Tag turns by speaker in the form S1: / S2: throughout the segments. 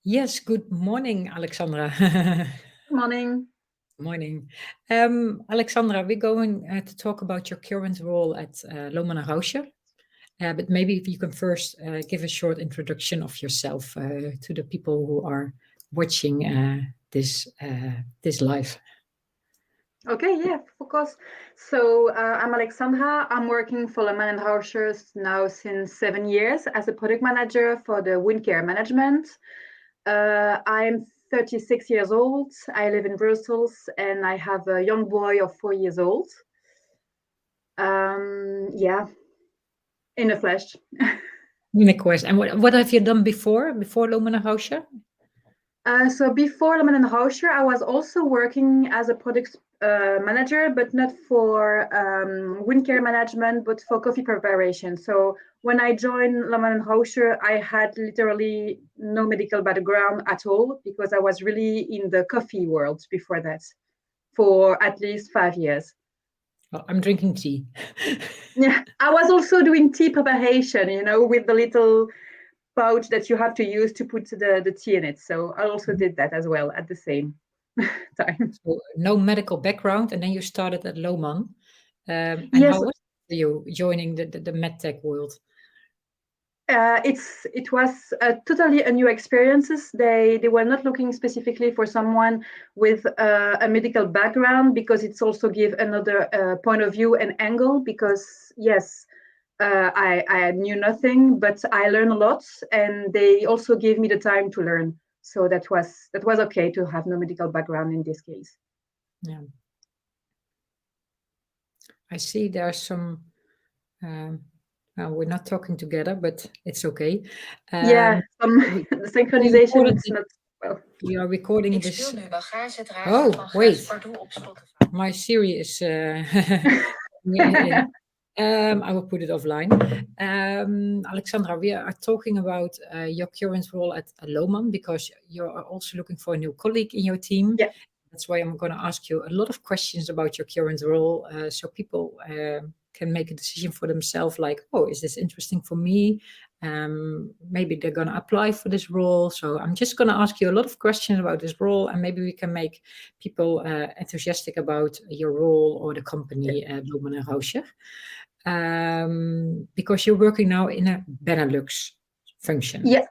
S1: Yes, good morning, Alexandra.
S2: Good morning.
S1: Morning. Alexandra, we're going to talk about your current role at Lohmann Rauscher. But maybe if you can first give a short introduction of yourself to the people who are watching this live.
S2: Okay, yeah, of course. So I'm Alexandra. I'm working for Lohmann Rauscher now since 7 years as a product manager for the wound care management. I'm 36 years old. I live in Brussels and I have a young boy of 4 years old. Yeah, in the flesh.
S1: Nicholas, and what have you done before Lohmann Rauscher?
S2: So before Lohmann Rauscher, I was also working as a product manager, but not for wound care management, but for coffee preparation. So when I joined Lohmann Rauscher, I had literally no medical background at all because I was really in the coffee world before that for at least 5 years.
S1: Oh, I'm drinking tea.
S2: Yeah, I was also doing tea preparation, with the little pouch that you have to use to put the tea in it. So I also did that as well at the same time.
S1: So no medical background, and then you started at Lohmann. And
S2: Yes,
S1: how was it for you joining the medtech world?
S2: it was totally a new experiences. They were not looking specifically for someone with a medical background because it's also give another point of view and angle. Because yes, I knew nothing, but I learned a lot, and they also gave me the time to learn. So that was okay to have no medical background in this case.
S1: Yeah. I see there's some, we're not talking together, but it's okay.
S2: Yeah,
S1: We
S2: the synchronization,
S1: recorded
S2: it's not well.
S1: we are recording
S3: Ik
S1: this.
S3: speel nu bagage dragen
S1: Oh,
S3: van
S1: wait.
S3: Gijspardoel op Spotify.
S1: My Siri is in. I will put it offline. Alexandra, we are talking about your current role at Lohmann because you're also looking for a new colleague in your team.
S2: Yeah.
S1: That's why I'm going to ask you a lot of questions about your current role, so people can make a decision for themselves. Like, oh, is this interesting for me? Maybe they're going to apply for this role. So I'm just going to ask you a lot of questions about this role, and maybe we can make people enthusiastic about your role or the company, Lohmann Rauscher. Because you're working now in a Benelux function.
S2: Yeah.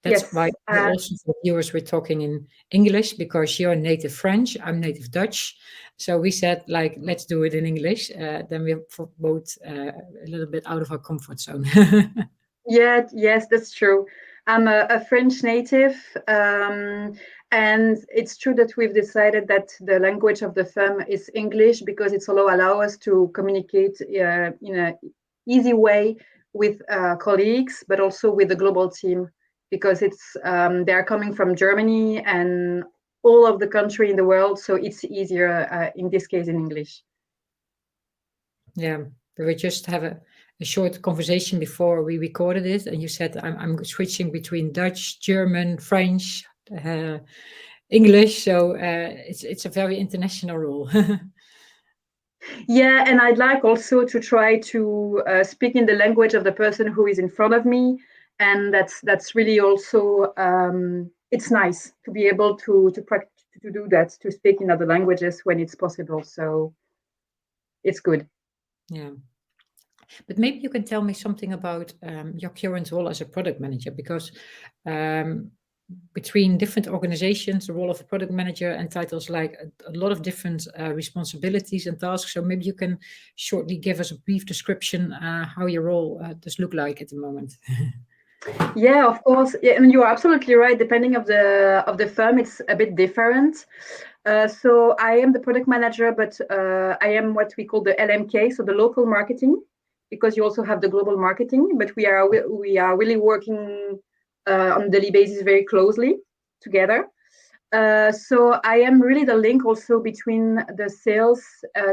S1: That's
S2: Yes.
S1: why also for viewers we're talking in English, because you're native French, I'm native Dutch. So we said, like, let's do it in English. Then we're both a little bit out of our comfort zone.
S2: Yeah, yes, that's true. I'm a French native, and it's true that we've decided that the language of the firm is English because it's allow us to communicate in an easy way with colleagues, but also with the global team because it's they are coming from Germany and all of the country in the world, so it's easier in this case in English.
S1: Yeah, we just have a short conversation before we recorded it, and you said I'm switching between Dutch, German, French, English. So it's a very international role.
S2: Yeah, and I'd like also to try to speak in the language of the person who is in front of me, and that's really also it's nice to be able to practice to do that, to speak in other languages when it's possible. So it's good.
S1: Yeah. But maybe you can tell me something about your current role as a product manager, because between different organizations, the role of a product manager entitles like a lot of different responsibilities and tasks. So maybe you can shortly give us a brief description how your role does look like at the moment.
S2: Yeah, of course. Yeah, I mean, you're absolutely right. Depending of the firm, it's a bit different. So I am the product manager, but I am what we call the LMK, so the local marketing, because you also have the global marketing. But we are really working on a daily basis very closely together. So I am really the link also between the sales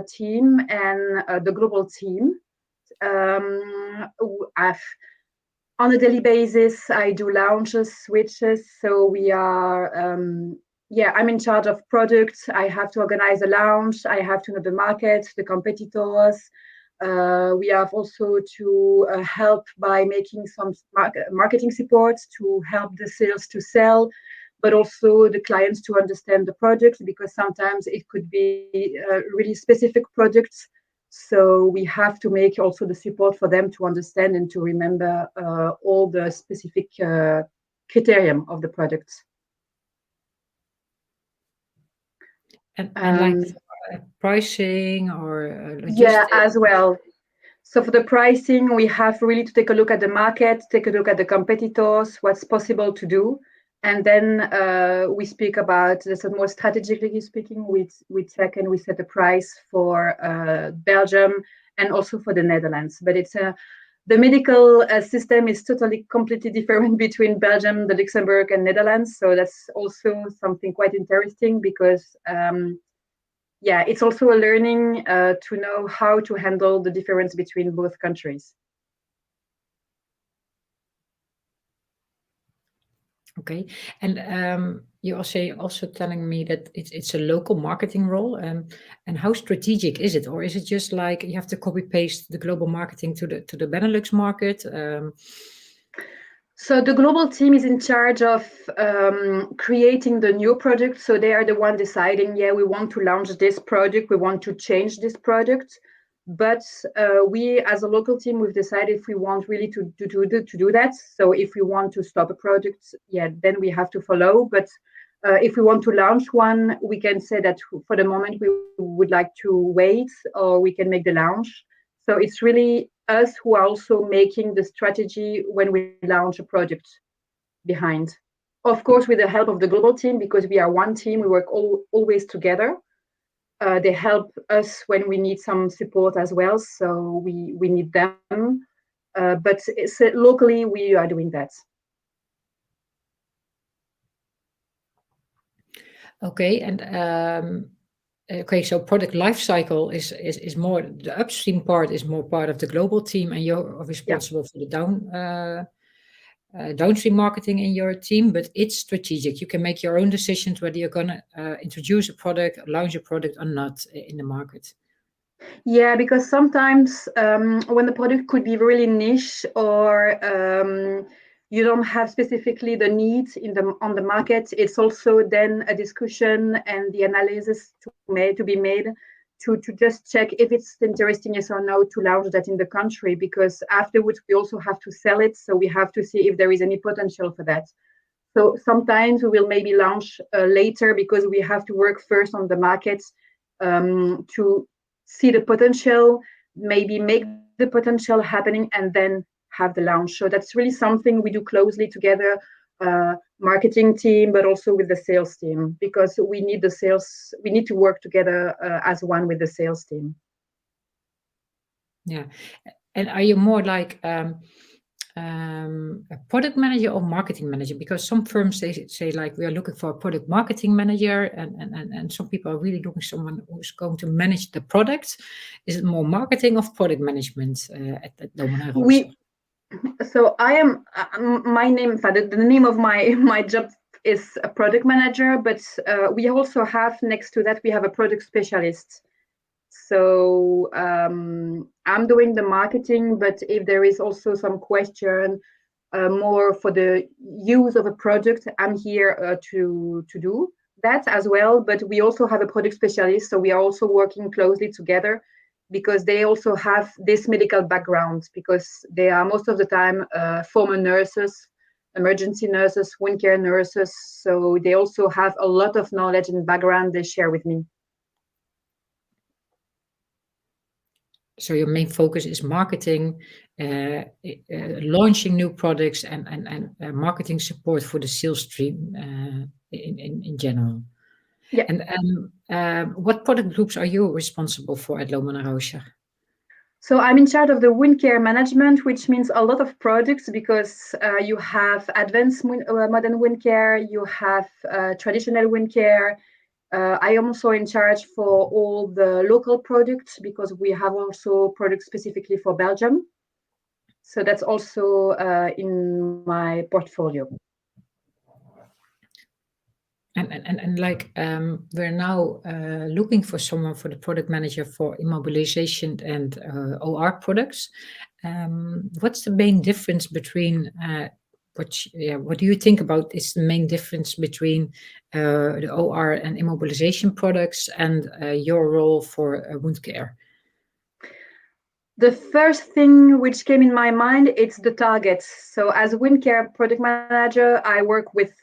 S2: team and the global team. I've on a daily basis, I do launches, switches. So we are, I'm in charge of products. I have to organize a launch. I have to know the market, the competitors. We have also to help by making some marketing support to help the sales to sell, but also the clients to understand the product, because sometimes it could be really specific products. So we have to make also the support for them to understand and to remember all the specific criteria of the products.
S1: And like pricing or logistics?
S2: Yeah, as well. So for the pricing, we have really to take a look at the market, take a look at the competitors, what's possible to do. And then we speak about this more strategically speaking, we check and we set a price for Belgium and also for the Netherlands. But it's the medical system is totally completely different between Belgium, the Luxembourg and Netherlands. So that's also something quite interesting because yeah, it's also a learning to know how to handle the difference between both countries.
S1: Okay, and you also telling me that it's a local marketing role, and how strategic is it, or is it just like you have to copy paste the global marketing to the Benelux market?
S2: So the global team is in charge of creating the new product. So they are the one deciding, yeah, we want to launch this product, we want to change this product. But we, as a local team, we've decided if we want really to do that. So if we want to stop a product, yeah, then we have to follow. But if we want to launch one, we can say that for the moment we would like to wait, or we can make the launch. So it's really us who are also making the strategy when we launch a product behind. Of course, with the help of the global team, because we are one team, we work always together. They help us when we need some support as well, so we need them. But locally, we are doing that.
S1: Okay, and okay, so product life cycle is more, the upstream part is more part of the global team, and you're responsible for the downstream marketing in your team, but it's strategic. You can make your own decisions whether you're going to introduce a product, launch a product or not in the market.
S2: Yeah, because sometimes when the product could be really niche, or you don't have specifically the needs on the market, it's also then a discussion and the analysis to be made to just check if it's interesting, yes or no, to launch that in the country, because afterwards we also have to sell it, so we have to see if there is any potential for that. So sometimes we will maybe launch later, because we have to work first on the market to see the potential, maybe make the potential happening, and then have the launch. So that's really something we do closely together, marketing team, but also with the sales team, because we need to work together as one with the sales team.
S1: Yeah, and are you more like a product manager or marketing manager? Because some firms they say like we are looking for a product marketing manager, and some people are really looking for someone who's going to manage the product. Is it more marketing or product management at Lohmann Rauscher?
S2: So I am my name. The name of my job is a product manager, but we also have, next to that, we have a product specialist. So I'm doing the marketing, but if there is also some question more for the use of a product, I'm here to do that as well. But we also have a product specialist, so we are also working closely together, because they also have this medical background, because they are most of the time former nurses, emergency nurses, wound care nurses. So they also have a lot of knowledge and background they share with me.
S1: So your main focus is marketing, launching new products, and marketing support for the sales stream in general.
S2: Yeah.
S1: And what product groups are you responsible for at Lohmann Rauscher?
S2: So I'm in charge of the wound care management, which means a lot of products, because you have advanced modern wound care, you have traditional wound care. I am also in charge for all the local products, because we have also products specifically for Belgium. So that's also in my portfolio.
S1: And like we're now looking for someone for the product manager for immobilization and OR products. What's the main difference between what do you think about is the main difference between the OR and immobilization products and your role for wound care?
S2: The first thing which came in my mind, it's the targets. So as a wound care product manager, I work with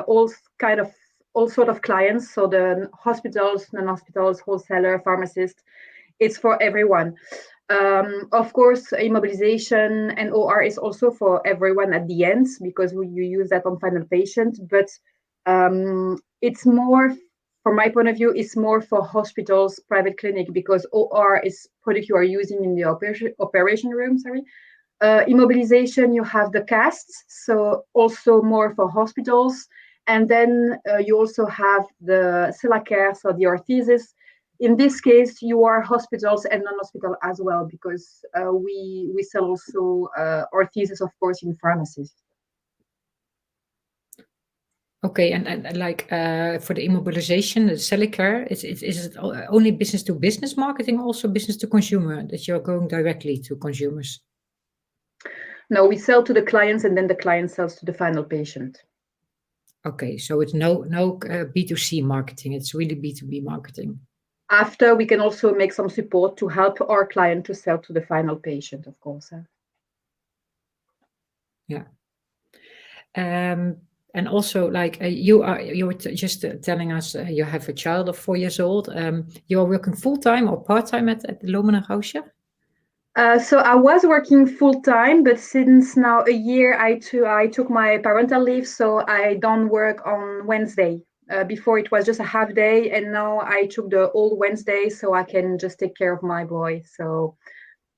S2: all sort of clients. So the hospitals, non-hospitals, wholesaler, pharmacist, it's for everyone. Of course, immobilization and OR is also for everyone at the end because you use that on final patient. But it's more, from my point of view, it's more for hospitals, private clinic, because OR is product you are using in the operation room. Immobilization, you have the casts, so also more for hospitals. And then you also have the Celacare, so the orthesis. In this case, you are hospitals and non-hospital as well, because we sell also orthesis, of course, in pharmacies.
S1: Okay, and like for the immobilization, the Celacare, is it only business to business marketing, also business to consumer, that you're going directly to consumers?
S2: No, we sell to the clients, and then the client sells to the final patient.
S1: Okay, so it's no B2C marketing, it's really B2B marketing.
S2: After, we can also make some support to help our client to sell to the final patient, of course.
S1: Yeah. And also, like you were just telling us you have a child of 4 years old. You are working full time or part time at the Lohmann Rauscher?
S2: So I was working full time, but since now a year, I took my parental leave, so I don't work on Wednesday. Before it was just a half day, and now I took the whole Wednesday, so I can just take care of my boy. So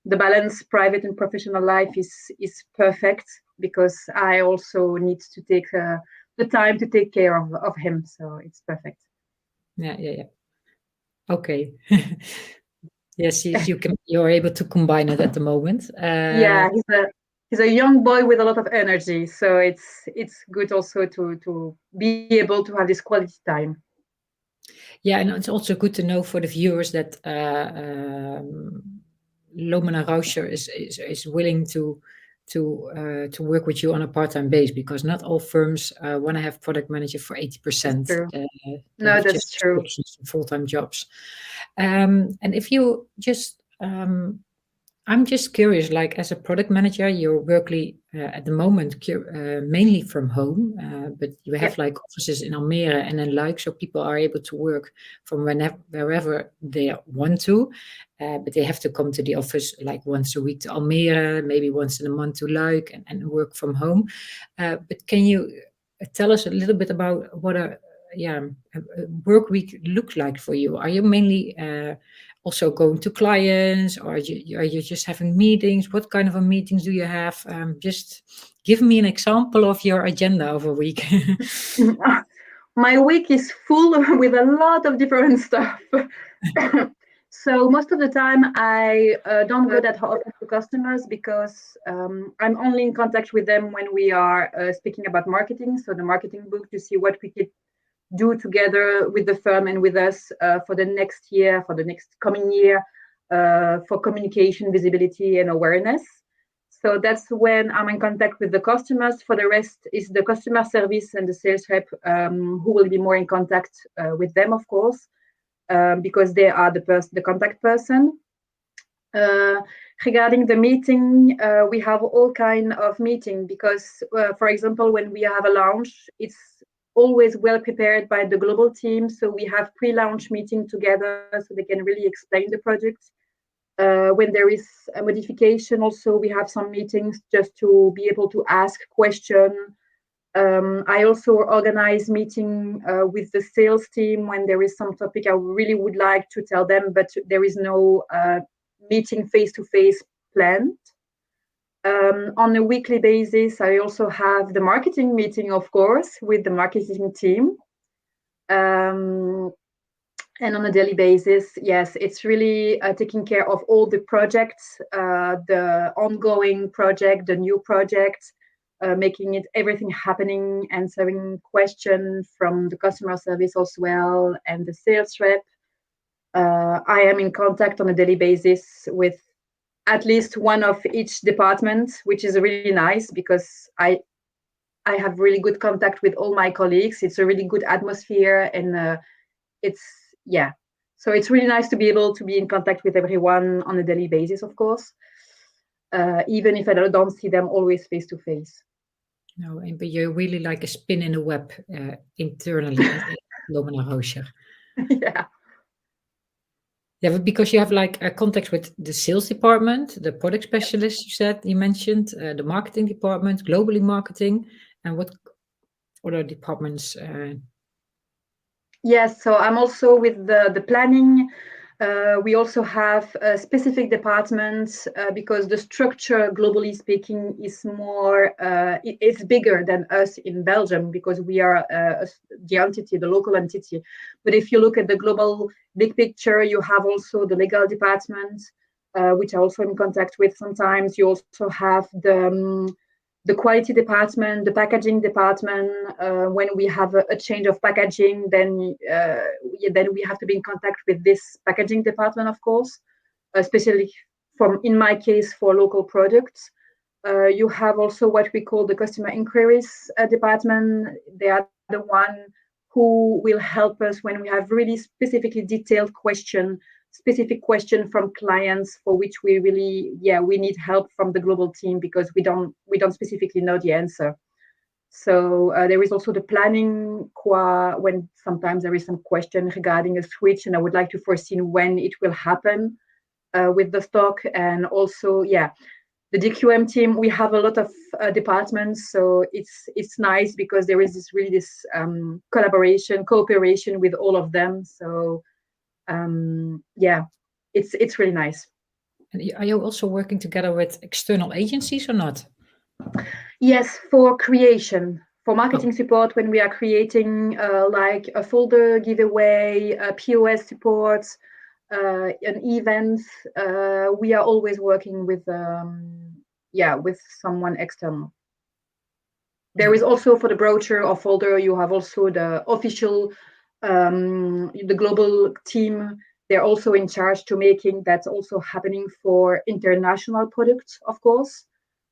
S2: the balance, private and professional life, is perfect because I also need to take the time to take care of him. So it's perfect.
S1: Yeah. Okay. Yes, you're able to combine it at the moment.
S2: Yeah, he's a young boy with a lot of energy, so it's good also to be able to have this quality time.
S1: Yeah, and it's also good to know for the viewers that Lohmann Rauscher is willing to work with you on a part-time basis, because not all firms want to have product manager for 80%.
S2: No, that's true.
S1: Full-time jobs. And if you just I'm just curious, like as a product manager, you're working at the moment mainly from home, but you have like offices in Almere and in Luik, so people are able to work from wherever they want to, but they have to come to the office like once a week to Almere, maybe once in a month to Luik, and work from home. But can you tell us a little bit about what a work week look like for you? Are you mainly also going to clients, or are you just having meetings? What kind of meetings do you have? Just give me an example of your agenda of a week.
S2: My week is full with a lot of different stuff. So most of the time I don't go that often to customers because I'm only in contact with them when we are speaking about marketing. So the marketing book to see what we could do together with the firm and with us for the next year, for the next coming year, for communication, visibility, and awareness. So that's when I'm in contact with the customers. For the rest is the customer service and the sales rep who will be more in contact with them, of course, because they are the contact person. Regarding the meeting, we have all kind of meeting because, for example, when we have a launch, it's always well prepared by the global team. So we have pre-launch meeting together so they can really explain the product. When there is a modification, also we have some meetings just to be able to ask questions. I also organize meeting with the sales team when there is some topic I really would like to tell them, but there is no meeting face-to-face planned. On a weekly basis, I also have the marketing meeting, of course, with the marketing team. And on a daily basis, yes, it's really taking care of all the projects, the ongoing project, the new project, making it everything happening, answering questions from the customer service as well and the sales rep. I am in contact on a daily basis with at least one of each department, which is really nice because I have really good contact with all my colleagues. It's a really good atmosphere, and so it's really nice to be able to be in contact with everyone on a daily basis, of course, even if I don't see them always face to face.
S1: No, but you're really like a spin in the web internally at Lohmann Rauscher.
S2: Yeah.
S1: Yeah, but because you have like a contact with the sales department, the product specialist you mentioned, the marketing department, globally marketing, and what other departments?
S2: Yes, so I'm also with the planning. We also have specific departments because the structure, globally speaking, is more, it's bigger than us in Belgium because we are the entity, the local entity. But if you look at the global big picture, you have also the legal department, which I also in contact with sometimes. You also have the quality department, the packaging department. When we have a change of packaging, then we have to be in contact with this packaging department, of course, especially in my case, for local products. You have also what we call the customer inquiries department. They are the one who will help us when we have really specifically detailed specific question from clients for which we really we need help from the global team because we don't specifically know the answer. So there is also the planning when sometimes there is some question regarding a switch and I would like to foresee when it will happen with the stock. And also the DQM team, we have a lot of departments, so it's nice because there is this cooperation with all of them. So it's really nice.
S1: And are you also working together with external agencies or not?
S2: Yes, for marketing support, when we are creating like a folder giveaway, POS support, an event, we are always working with someone external. There is also for the brochure or folder, you have also the official, the global team. They're also in charge to making that also happening for international products, of course.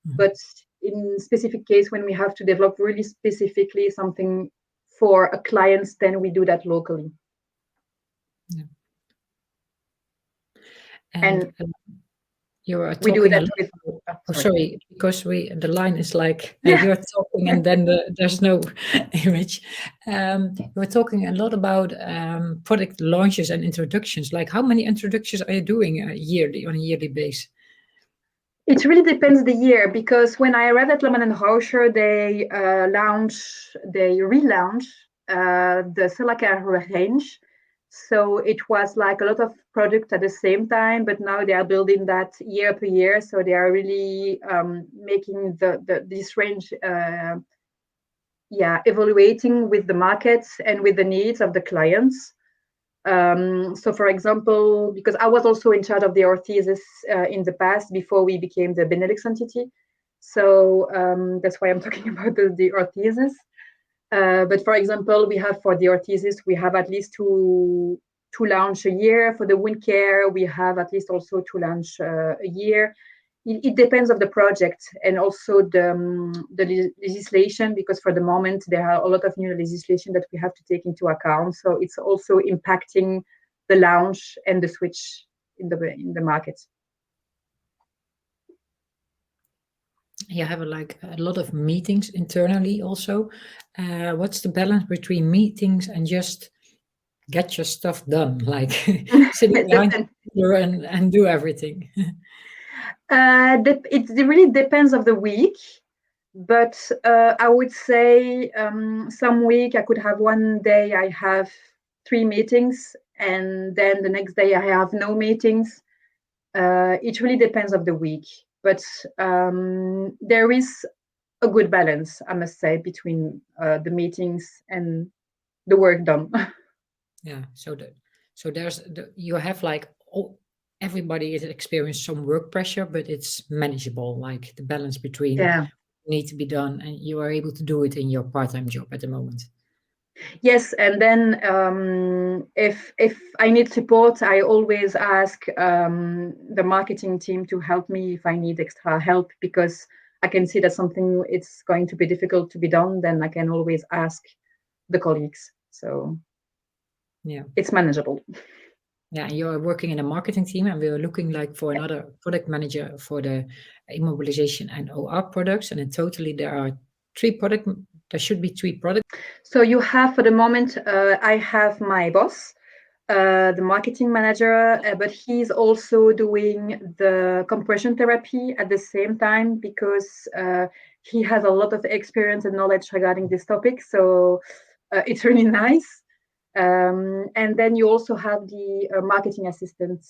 S2: Mm-hmm. But in specific case, when we have to develop really specifically something for a client, then we do that locally.
S1: Yeah. And you are
S2: we
S1: talking
S2: do that with.
S1: Sorry, because the line is like you're talking and then there's no image. You were talking a lot about product launches and introductions. Like, how many introductions are you doing on a yearly basis?
S2: It really depends the year because when I arrived at Lohmann Rauscher, they relaunch the Selacare range. So it was like a lot of products at the same time, but now they are building that year per year. So they are really making this range, evaluating with the markets and with the needs of the clients. So, for example, because I was also in charge of the orthesis in the past before we became the Benelux entity. So that's why I'm talking about the orthesis. But for example, we have for the orthesis, we have at least two launch a year. For the wound care, we have at least also to launch a year. It depends on the project and also the legislation, because for the moment there are a lot of new legislation that we have to take into account. So it's also impacting the launch and the switch in the market.
S1: You have like a lot of meetings internally also. What's the balance between meetings and just get your stuff done, like sitting behind the computer and do everything?
S2: It really depends of the week, but I would say some week I could have one day I have 3 meetings and then the next day I have no meetings. It really depends of the week, but there is a good balance, I must say, between the meetings and the work done.
S1: Yeah, so you have like everybody has experienced some work pressure, but it's manageable, like the balance between need to be done, and you are able to do it in your part-time job at the moment.
S2: Yes, and then if I need support, I always ask the marketing team to help me if I need extra help, because I can see that something it's going to be difficult to be done. Then I can always ask the colleagues. So
S1: Yeah,
S2: it's manageable.
S1: yeah. And you're working in a marketing team, and we are looking like for another product manager for the immobilization and OR products. And in totally, there should be 3 products.
S2: So you have, for the moment, I have my boss, the marketing manager, but he's also doing the compression therapy at the same time, because he has a lot of experience and knowledge regarding this topic. So it's really nice. And then you also have the marketing assistant.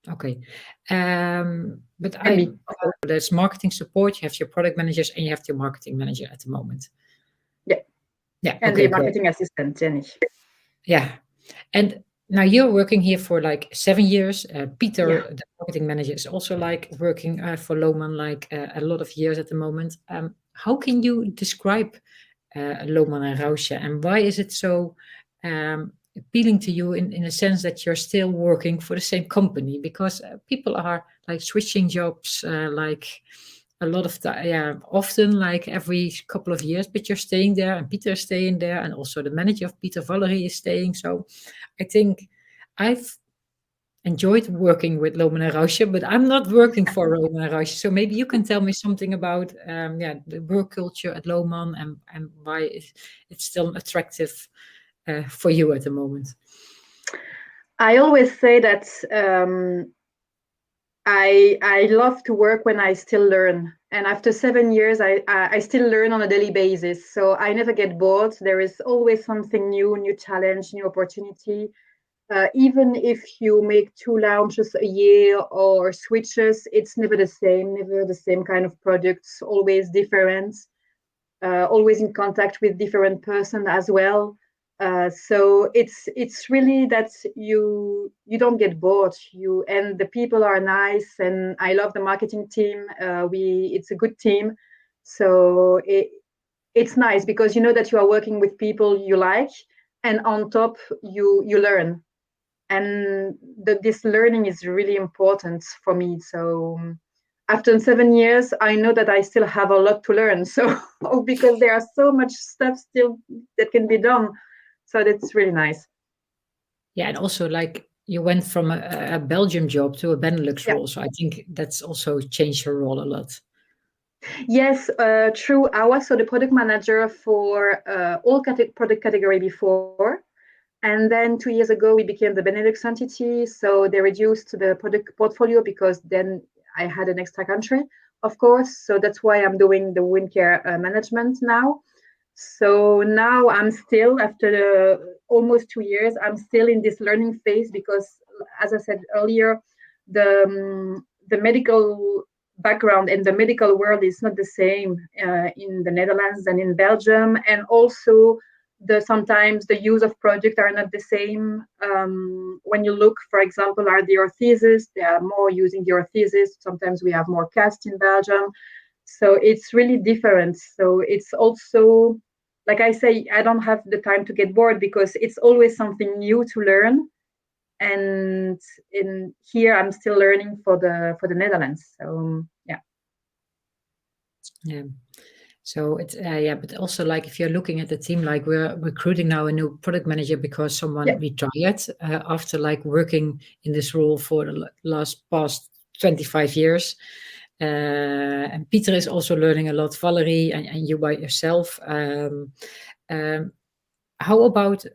S1: Okay. But
S2: And me.
S1: there's marketing support, you have your product managers, and you have your marketing manager at the moment.
S2: Yeah.
S1: Yeah.
S2: And
S1: okay,
S2: the marketing assistant, Jenny.
S1: Yeah. And now you're working here for like 7 years. Peter,
S2: Yeah.
S1: the marketing manager, is also like working for Lohmann like a lot of years at the moment. How can you describe Lohmann Rauscher, and why is it so appealing to you in a sense that you're still working for the same company? Because people are like switching jobs like a lot of time, often like every couple of years, but you're staying there, and Peter is staying there, and also the manager of Peter, Valerie, is staying. So I think I've enjoyed working with Lohmann Rauscher, but I'm not working for Lohmann Rauscher. So maybe you can tell me something about the work culture at Lohmann, and why it's still attractive for you at the moment.
S2: I always say that I love to work when I still learn. And after 7 years, I still learn on a daily basis. So I never get bored. There is always something new challenge, new opportunity. Even if you make 2 launches a year or switches, it's never the same kind of products, always different, always in contact with different person as well. So it's really that you don't get bored. And the people are nice, and I love the marketing team. It's a good team, so it's nice because you know that you are working with people you like, and on top you learn, and this learning is really important for me. So after 7 years, I know that I still have a lot to learn. So because there are so much stuff still that can be done. So that's really nice.
S1: Yeah, and also like you went from a Belgium job to a Benelux role. So I think that's also changed your role a lot.
S2: Yes, true. I was the product manager for all product category before. And then 2 years ago, we became the Benelux entity. So they reduced the product portfolio because then I had an extra country, of course. So that's why I'm doing the wound care management now. So now I'm still, after almost 2 years, I'm still in this learning phase because, as I said earlier, the medical background and the medical world is not the same in the Netherlands than in Belgium. And also, sometimes the use of products are not the same. When you look, for example, at the orthesis, they are more using the orthesis. Sometimes we have more cast in Belgium. So it's really different. So it's also, like I say, I don't have the time to get bored because it's always something new to learn. And in here, I'm still learning for the Netherlands. So yeah.
S1: Yeah. So it's but also like if you're looking at the team, like we're recruiting now a new product manager because someone retired after like working in this role for the past 25 years. And Peter is also learning a lot, Valerie, and you by yourself. How about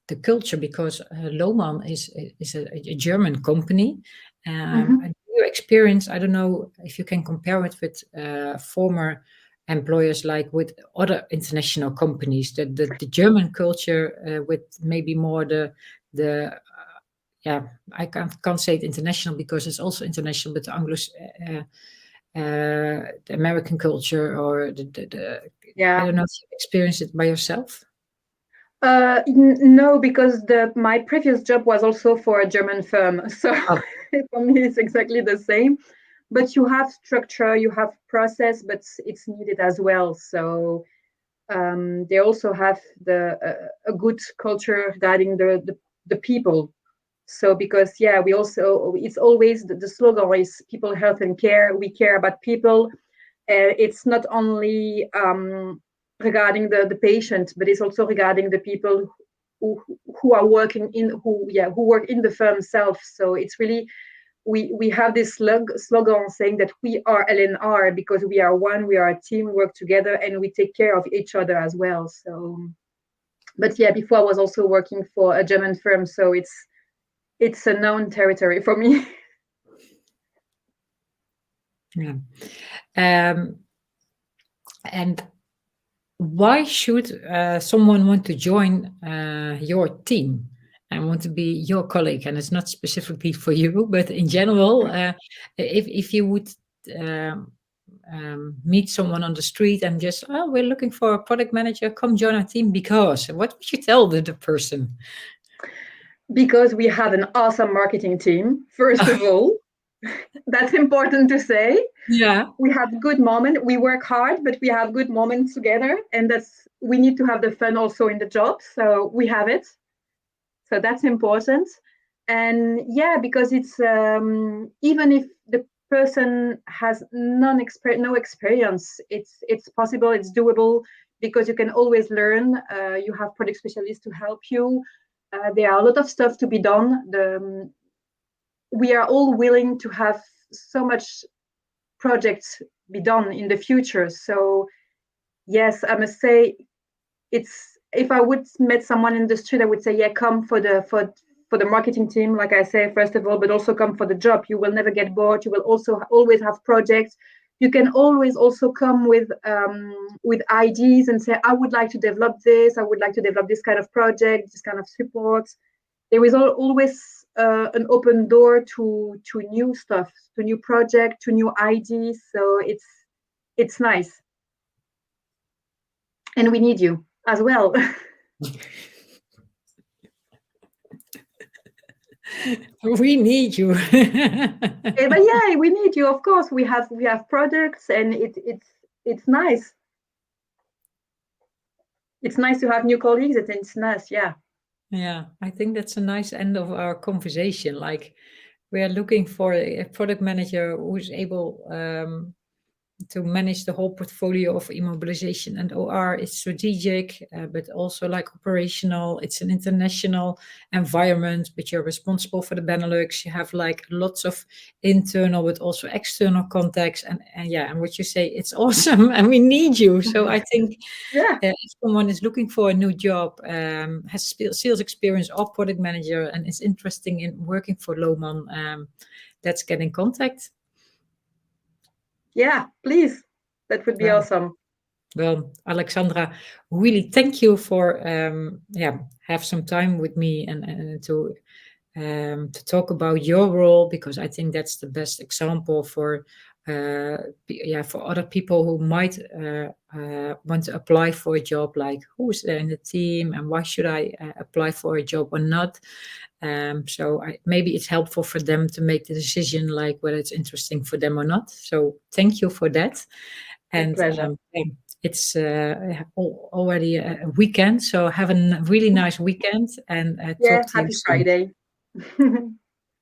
S1: the culture? Because Lohmann is a German company. And your experience, I don't know if you can compare it with former employers, like with other international companies, the German culture with maybe more the I can't say it international because it's also international, but the the American culture or I don't know if you experienced it by yourself.
S2: No, because my previous job was also for a German firm, so for me it's exactly the same. but you have structure, you have process, but it's needed as well. So they also have a good culture regarding the people. So because we also, it's always the slogan is people, health and care. We care about people. It's not only regarding the patient, but it's also regarding the people who are working who work in the firm itself. So it's really, we have this slogan saying that we are LNR because we are one, we are a team, we work together, and we take care of each other as well. So, but before I was also working for a German firm, so it's a known territory for me.
S1: Yeah. And why should someone want to join your team and want to be your colleague? And it's not specifically for you, but in general, if you would meet someone on the street and just, we're looking for a product manager, come join our team, because what would you tell the person?
S2: Because we have an awesome marketing team, first of all. That's important to say.
S1: Yeah.
S2: We have good moments. We work hard, but we have good moments together. And we need to have the fun also in the job. So we have it. So that's important. And because it's, even if the person has no experience, it's possible, it's doable, because you can always learn. You have product specialists to help you. There are a lot of stuff to be done. We are all willing to have so much projects be done in the future. So yes, I must say, if I would meet someone in the street, I would say, come for the marketing team, like I say, first of all, but also come for the job. You will never get bored. You will also always have projects. You can always also come with ideas and say, I would like to develop this. I would like to develop this kind of project, this kind of support. There is always an open door to new stuff, to new project, to new ideas. So it's nice. And we need you as well.
S1: We need you.
S2: But we need you, of course. We have products, and it's nice. It's nice to have new colleagues. It's nice,
S1: Yeah, I think that's a nice end of our conversation. Like, we are looking for a product manager who's able to manage the whole portfolio of immobilization and OR. It's strategic, but also like operational. It's an international environment, but you're responsible for the Benelux. You have like lots of internal, but also external contacts. And what you say, it's awesome, and we need you. So I think if someone is looking for a new job, has sales experience or product manager, and is interested in working for Lohmann, let's get in contact.
S2: Yeah, please. That would be awesome.
S1: Well, Alexandra, really thank you for have some time with me and to talk about your role, because I think that's the best example for other people who might want to apply for a job, like who's there in the team and why should I apply for a job or not. So maybe it's helpful for them to make the decision, like whether it's interesting for them or not. So thank you for that. And it's already a weekend, so have a really nice weekend, and talk to you soon.
S2: Friday.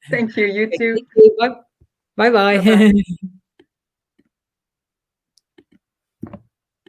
S2: Thank you. You too.
S1: Thank you. Bye bye.